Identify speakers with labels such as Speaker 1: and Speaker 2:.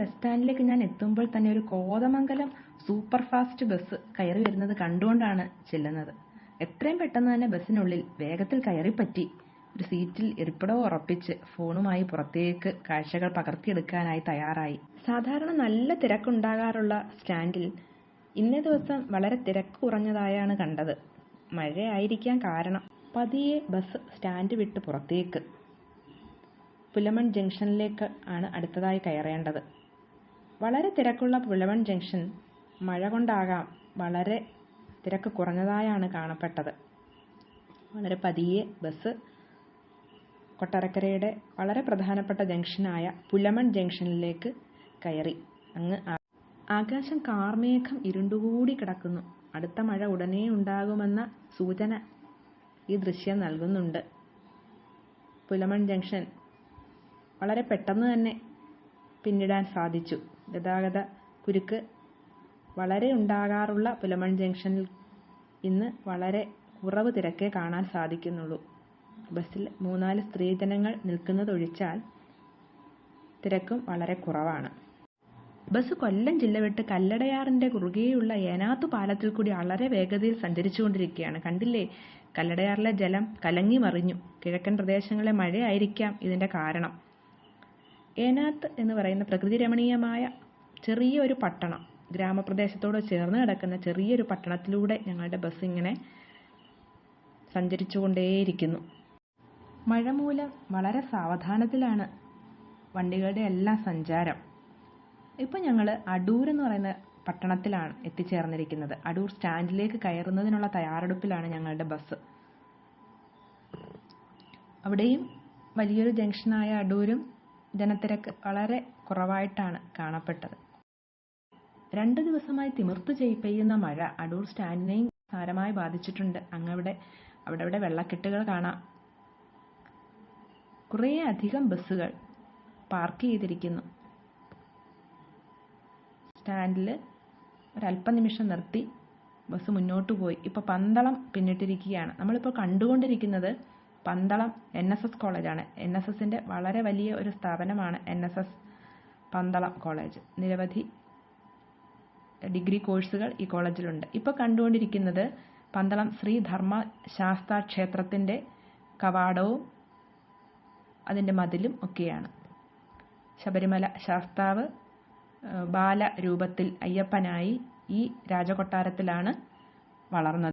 Speaker 1: Bus സ്റ്റാൻഡിലേക്ക് ഞാൻ എത്തുമ്പോൾ തന്നെ ഒരു കോതമംഗലം സൂപ്പർ ഫാസ്റ്റ് ബസ് കയറി വരുന്നത് കണ്ടുകൊണ്ടാണ് ചെല്ലുന്നത്. എത്രയും പെട്ടെന്ന് തന്നെ ബസ്സിനുള്ളിൽ വേഗത്തിൽ കയറിപ്പറ്റി ഒരു സീറ്റിൽ ഇരിപ്പിടവും ഉറപ്പിച്ച് ഫോണുമായി പുറത്തേക്ക് കാഴ്ചകൾ പകർത്തിയെടുക്കാനായി തയ്യാറായി. സാധാരണ നല്ല തിരക്കുണ്ടാകാറുള്ള സ്റ്റാൻഡിൽ ഇന്നേ ദിവസം വളരെ തിരക്ക് കുറഞ്ഞതായാണ് കണ്ടത്. മഴയായിരിക്കാം കാരണം. പതിയെ ബസ് സ്റ്റാൻഡ് വിട്ട് പുറത്തേക്ക് പുലമൺ ജംഗ്ഷനിലേക്ക് ആണ് അടുത്തതായി കയറേണ്ടത്. വളരെ തിരക്കുള്ള പുലമൺ ജംഗ്ഷൻ മഴ കൊണ്ടാകാം വളരെ തിരക്ക് കുറഞ്ഞതായാണ് കാണപ്പെട്ടത്. വളരെ പതിയെ ബസ് കൊട്ടാരക്കരയുടെ വളരെ പ്രധാനപ്പെട്ട ജംഗ്ഷനായ പുലമൺ ജംഗ്ഷനിലേക്ക് കയറി. അങ്ങ് ആകാശം കാർമേഘം ഇരുണ്ടുകൂടി കിടക്കുന്നു. അടുത്ത മഴ ഉടനെ ഉണ്ടാകുമെന്ന സൂചന ഈ ദൃശ്യം നൽകുന്നുണ്ട്. പുലമൺ ജംഗ്ഷൻ വളരെ പെട്ടെന്ന് തന്നെ പിന്നിടാൻ സാധിച്ചു. ഗതാഗത കുരുക്ക് വളരെ ഉണ്ടാകാറുള്ള പുലമൺ ജംഗ്ഷനിൽ ഇന്ന് വളരെ കുറവ് തിരക്കേ കാണാൻ സാധിക്കുന്നുള്ളൂ. ബസ്സിൽ 3-4 സ്ത്രീജനങ്ങൾ നിൽക്കുന്നതൊഴിച്ചാൽ തിരക്കും വളരെ കുറവാണ്. ബസ് കൊല്ലം ജില്ല വിട്ട് കല്ലടയാറിൻ്റെ കുറുകെയുള്ള ഏനാത്തു പാലത്തിൽ കൂടി വളരെ വേഗതയിൽ സഞ്ചരിച്ചുകൊണ്ടിരിക്കുകയാണ്. കണ്ടില്ലേ, കല്ലടയാറിലെ ജലം കലങ്ങി മറിഞ്ഞു. കിഴക്കൻ പ്രദേശങ്ങളിലെ മഴയായിരിക്കാം ഇതിൻ്റെ കാരണം. ഏനാത്ത് എന്ന് പറയുന്ന പ്രകൃതി രമണീയമായ ചെറിയൊരു പട്ടണം, ഗ്രാമപ്രദേശത്തോട് ചേർന്ന് കിടക്കുന്ന ചെറിയൊരു പട്ടണത്തിലൂടെ ഞങ്ങളുടെ ബസ് ഇങ്ങനെ സഞ്ചരിച്ചുകൊണ്ടേയിരിക്കുന്നു. മഴ മൂലം വളരെ സാവധാനത്തിലാണ് വണ്ടികളുടെ എല്ലാം സഞ്ചാരം. ഇപ്പോൾ ഞങ്ങൾ അടൂർ എന്ന് പറയുന്ന പട്ടണത്തിലാണ് എത്തിച്ചേർന്നിരിക്കുന്നത്. അടൂർ സ്റ്റാൻഡിലേക്ക് കയറുന്നതിനുള്ള തയ്യാറെടുപ്പിലാണ് ഞങ്ങളുടെ ബസ്. അവിടെയും വലിയൊരു ജംഗ്ഷനായ അടൂരും ജനത്തിരക്ക് വളരെ കുറവായിട്ടാണ് കാണപ്പെട്ടത്. 2 ദിവസമായി തിമിർത്ത് പെയ്യുന്ന മഴ അടൂർ സ്റ്റാൻഡിനെയും സാരമായി ബാധിച്ചിട്ടുണ്ട്. അവിടെ വെള്ളക്കെട്ടുകൾ കാണാം. കുറേ അധികം ബസ്സുകൾ പാർക്ക് ചെയ്തിരിക്കുന്നു. സ്റ്റാൻഡിൽ ഒരല്പനിമിഷം നിർത്തി ബസ് മുന്നോട്ട് പോയി. ഇപ്പോൾ പന്തളം പിന്നിട്ടിരിക്കുകയാണ്. നമ്മളിപ്പോൾ കണ്ടുകൊണ്ടിരിക്കുന്നത് പന്തളം NSS കോളേജാണ്. NSSൻ്റെ വളരെ വലിയ ഒരു സ്ഥാപനമാണ് NSS പന്തളം കോളേജ്. നിരവധി ഡിഗ്രി കോഴ്സുകൾ ഈ കോളേജിലുണ്ട്. ഇപ്പോൾ കണ്ടുകൊണ്ടിരിക്കുന്നത് പന്തളം ശ്രീ ധർമ്മശാസ്താ ക്ഷേത്രത്തിൻ്റെ കവാടവും അതിൻ്റെ മതിലും ഒക്കെയാണ്. ശബരിമല ശാസ്താവ് ബാലരൂപത്തിൽ അയ്യപ്പനായി ഈ രാജകൊട്ടാരത്തിലാണ് വളർന്നത്.